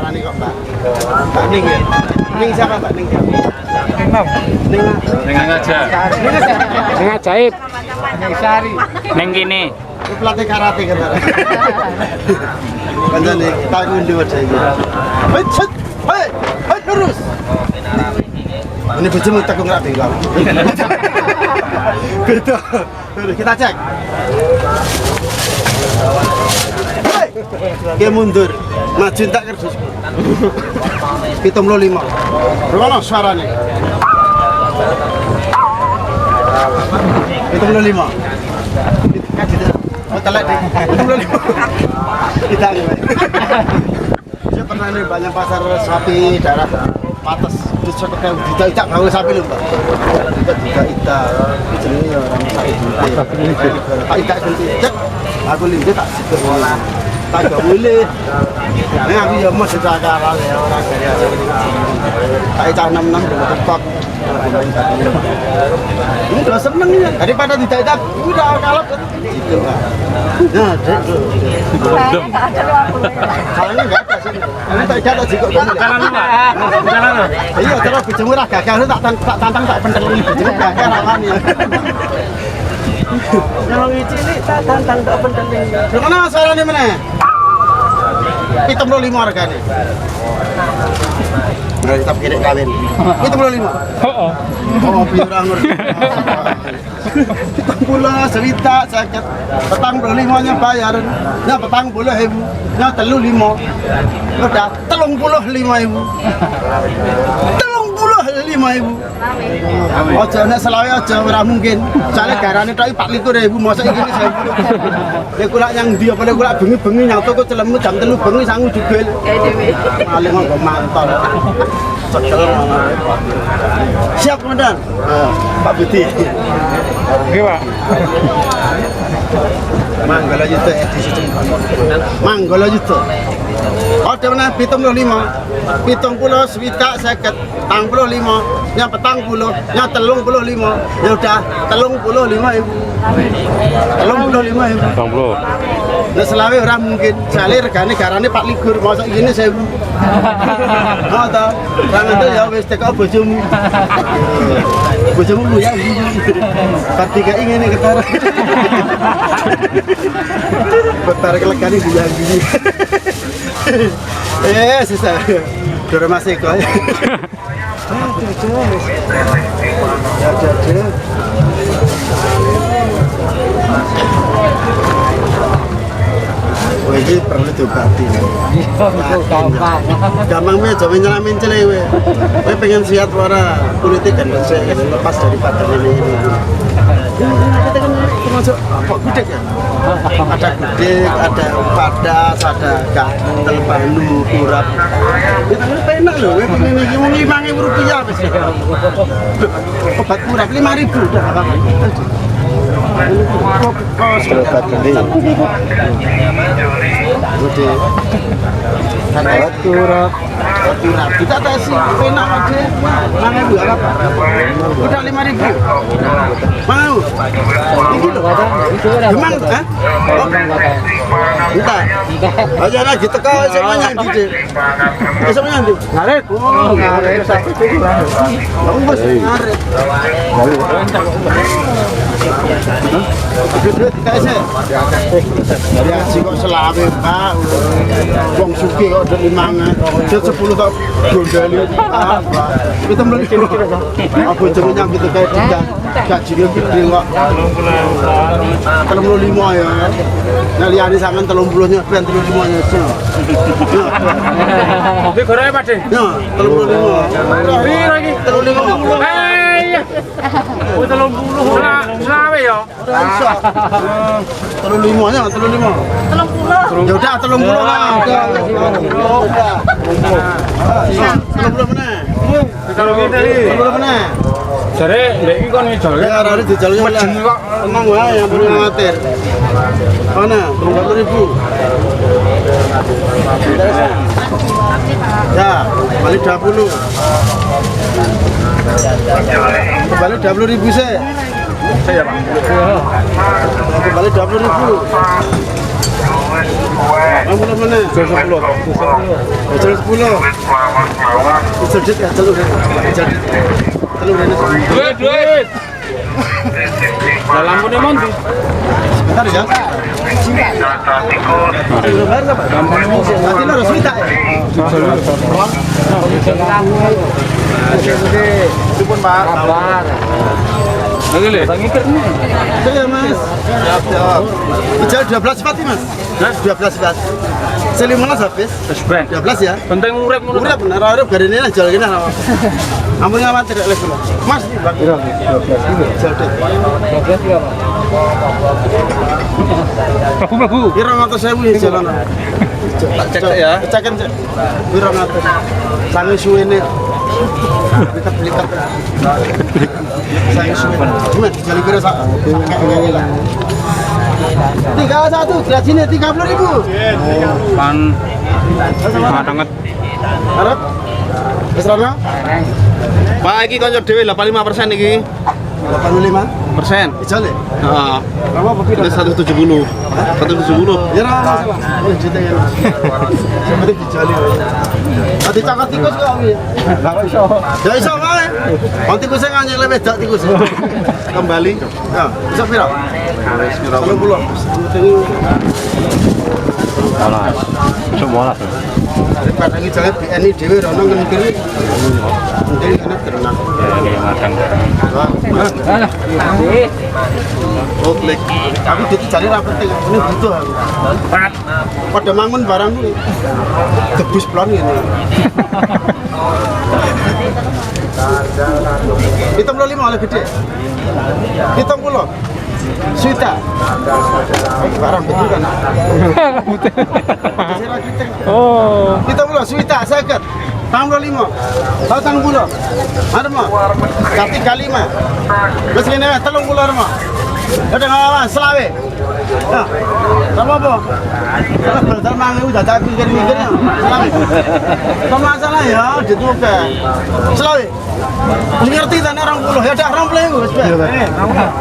sarane kok, Mbak. Mbak Ning ya. Ning siapa, Mbak Ning? Ning aja. Ning ajaib. Ning Sari. Ning kene. Pelatih karate kan. Kancane taekwondo aja iki. Hei, hei terus. Ini bojomu tekung rapi kau. Beda. Kita cek. Hei. Dia mundur. Maju tak kerja. 75. Berapa suaranya? 75. Oh, telek deh. 75. Kita nih. Saya pernah nih banyak pasar sapi daerah Pates. Terus saya pakai tidak bangun sapi lho, Mbak. Tidak. Jenenge ya orang sapi. Tak tidak ganti. Cek. Aku linde tak situ. Tak boleh. Nah, aku ya mau cerita awal ya orang dari aja. Tak cah 66 udah tepak. Ini udah seneng ya. Daripada tidak udah kalap gitu, Mbak. Nah, Kayaknya nggak ada 50. soalnya enggak ada sih. Ini tak ada juga. Jalan lu, Pak. Jalan lu. Iya, terus bojomu ra gagal tak tantang tak pentelin bojomu gagal ramane. Kalau cilik tak tantang tak pentelin. Lho kana sarane meneh? 75 regane. Berarti tak kira kawin. 75. Heeh. Oh, pirang ngerti. Pula cerita sakit. Petang 25 nya bayar. Nya petang 10.000. Nya 35. Udah 35.000. 35.000. Ojo nek selawe aja ora mungkin. Soale garane tok 24.000 mosok iki 1000. Lek kula yang ndi apa lek kula bengi-bengi nyang toko celemu jam 3 bengi sangu jubel. Maling kok mantap. Cekel. Siap komandan. Pak Budi. Oke, Pak. Manggala juta edisi Manggala juta. Ada mana 75, 70 swika 50, 45, yang petang 10, yang 35, ya udah 35.000. 35.000. 20. Nah selawe orang mungkin, soalnya regane garane Pak Ligur, masa ini 1.000. Mau tau, orang itu ya wis teko bojomu. Bojomu ya Pak tiga ingin ketara. Betara kelegane dia gini. Sisa. Dora masih kok. Wah, ini perlu diobati. Gampang me, coba nyelamin celewe. Kowe pengen sehat wara kulitnya kan lepas dari badan ini. Kita kan termasuk apa gudeg ya? Ada gudeg, ada padas, ada gatel, banu, kurap. Itu kan enak loh, kowe pengen iki wong 5.000 rupiah wis. Obat kurap 5.000 udah apa-apa. Obat gede. Gede. Obat kurap. Kita tes penak aja. Mana dua apa? Udah 5.000. Mau? Ini loh. Emang, ha? Entah. Aja lagi teka semuanya di. Semuanya di. Ngaret. Oh, ngaret. Kamu bos ngaret. Duit dikasih. Dari aji kok selawe, Pak. Wong sugih kok udah 5. Jet 10 kok gondali apa. Kita mleki kira-kira. Apa jenenge nyang gitu kayak tidak gajine gede kok. 35 ya. Nah liyane sampean 30-nya ben 35-nya aja. Iki gorenge, Pak, Ding. Ya, 35. Piro iki? 35. Iya. Oh, 30. Selawe ya. Ora iso. 35-nya, 35. 30. Ya udah 30 lah. Udah. 30 meneh. Kalau ngene iki. 30 meneh. Jare ndek iki kon ngejol. Ya arane dijalnya Mejen kok. Tenang wae yang perlu ngatir. Mana? 30.000. Ya, balik 20. Kembali 20.000 sih. Saya, Pak. Kembali 20.000. Orang belum mana? Jual 10. Jual 10. Sedikit ya, telur. Telur ini. Duit. Lah lampune monti. Bentar ya. Nanti lo harus minta. Dipun Pak. Lagi le. Iya Mas. Siap. Ijal 12 sifat Mas. 12 sifat. Selimunas habis. Ben. 12 ya. Penting urip ngono. Urip bener urip garene lah jual kene. Ampun ngawat tidak les dulu. Mas, Bang. 12 jual deh. 12 ya, Pak. Mlebu. Kira ngatur 1000 jalan. Tak cek ya. Cekin cek. Kira ngatur. Sange suwene. Likat-likat. Sange suwene. Cuma jali kira sak. Kayak lah. 31 gajinya 30.000. Pan. Sangat. Arep. Wis rono? Pak, iki kanca dhewe 85% iki. 85%. Ijal ya? Heeh. Berapa pira? Ini 170. 170. Ya ora masalah. Oh, juta ya. Seperti dijali. Ati cakap tikus kok iki. Lah kok iso? Ya iso wae. Wong tikus sing anyek le wedak tikus. Kembali. Ya, iso pira? Wis pira? 30. Semua lah. Daripada iki jale BNI dhewe rono ngene iki. Mungkin kena terenak. Ya madang. Oh, klik. Tapi jadi jale ra penting. Ini butuh aku. Pada mangun barang kuwi. Debus plon ngene. Hitam lo 5 oleh gede. Hitam pulo. Suita. Barang betul kan? Oh. Hitam pulo suita sakit. Tang lo 5. Tahu tang pulo. Ada mah. Kati kali mah. Terus ini 30 mah. Ada ngawan selawe. Ya. Sama apa? Kalau bertal mangi udah tak mikir-mikirnya. Selawe. Apa masalah ya? Dituke. Selawe. Wis ngerti ta nek 20 ya dak 20 wis bae.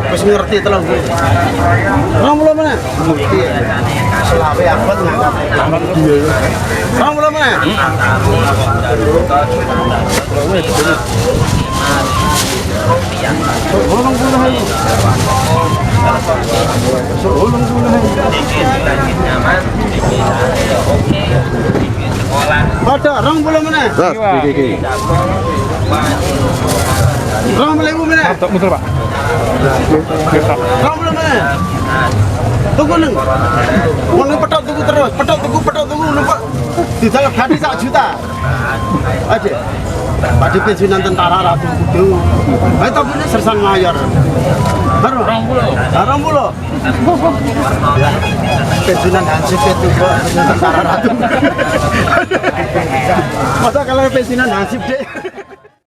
Wis ngerti 30. 20 meneh. Ngerti. Selawe abot ngangkat. 20 meneh. Ada 20 meneh. Rong beli bu mana? Tak muter, Pak. Rong beli mana? Tunggu neng. Mau petok tunggu terus, petok tunggu nampak. Di dalam hati 1 juta. Ada. Pada pensiunan tentara Ratu Kudu. Ayo tapi ini sersan mayor. Baru. Rong bulu. Pensiunan Hansip itu pensiunan tentara Ratu. Masa kalau pensiunan Hansip deh.